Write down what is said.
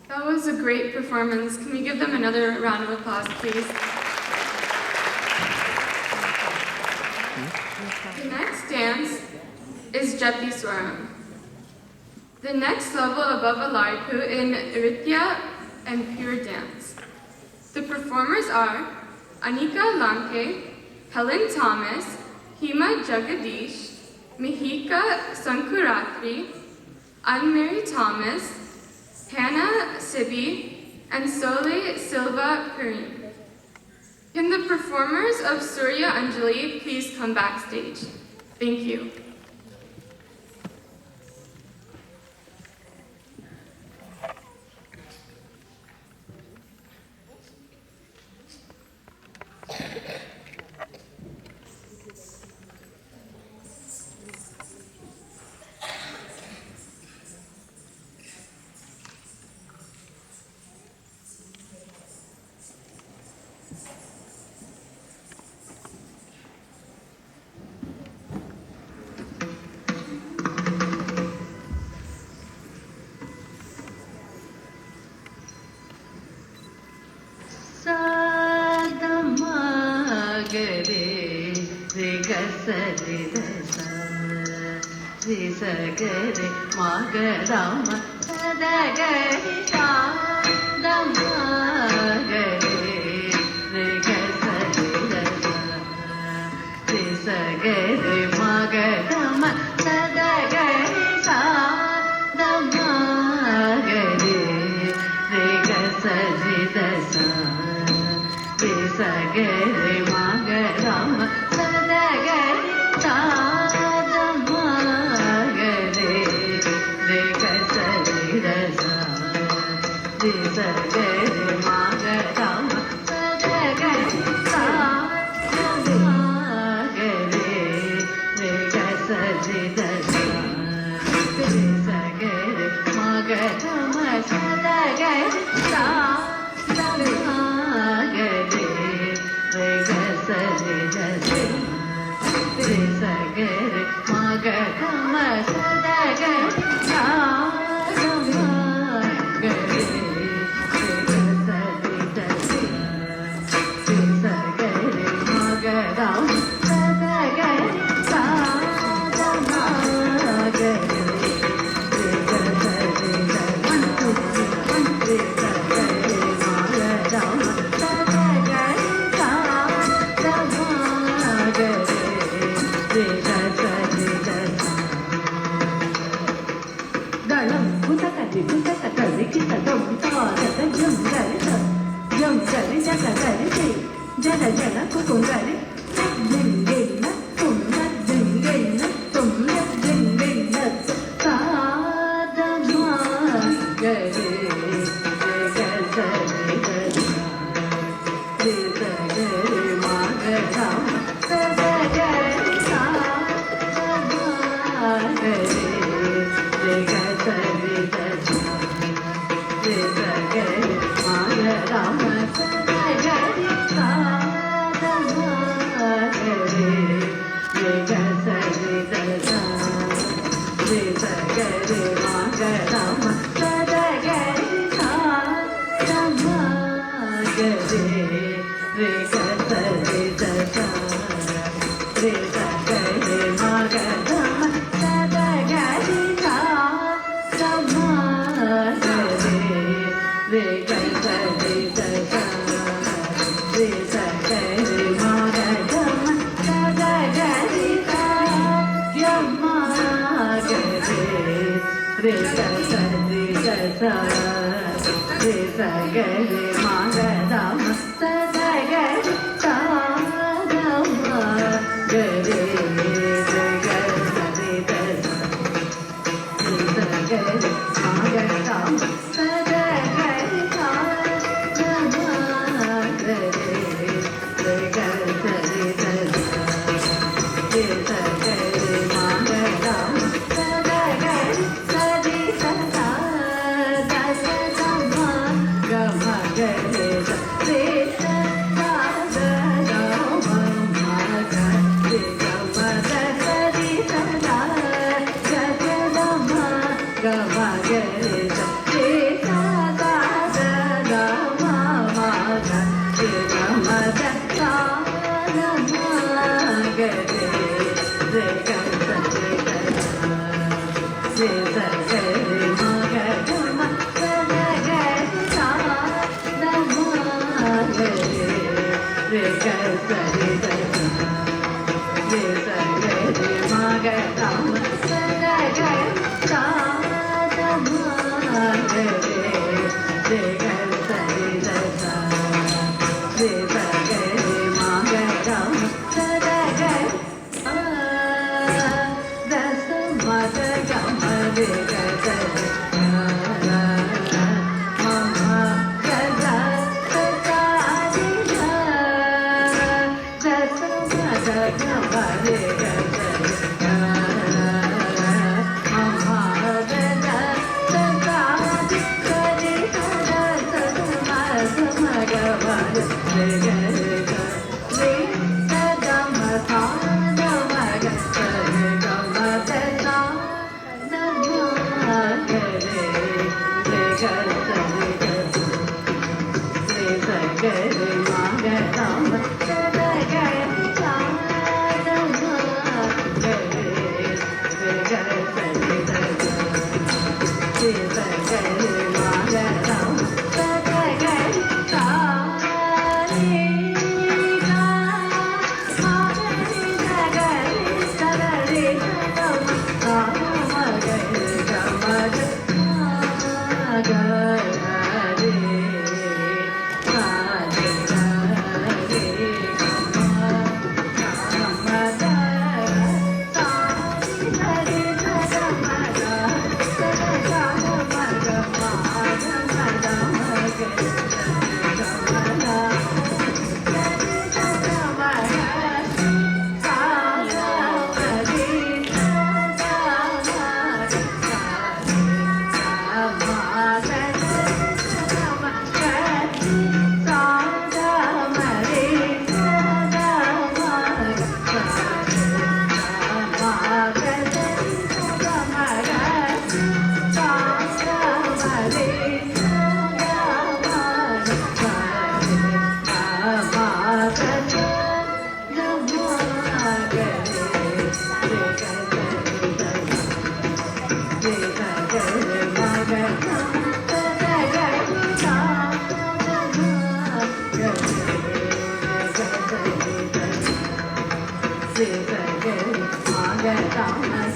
That was a great performance. Can we give them another round of applause, please? The next dance is Jati Swaram. The next level above Alarpu in Nritya and Pure Dance. The performers are Anika Lanke, Helen Thomas, Hima Jagadish, Mihika Sankuratri, Anne-Marie Thomas, Hannah Sibi, and Sole Silva Karim. Can the performers of Surya Anjali please come backstage? Thank you. Gare Magadama Sadagari Sadama Gare Risagare Magadama Sadagari Sadama Gare Rigasajidasa Risagare Magadama Sadagari Sadama Risagare Magadama Sadagari Sadama Gare Rigasajidasa Risagare Magadama Sadagari Sadama Gare Rigasajidasa Risagare Magadama Sadagari Sadama Gare Jada jada cũng gari, ding ding na, cũng na ding ding na, cũng na ding ding na, sadama gari, gari magadam, sadagari sadama gari, gari magadam, sadagari Gama Hãy subscribe cho kênh Ghiền Mì Gõ để không bỏ lỡ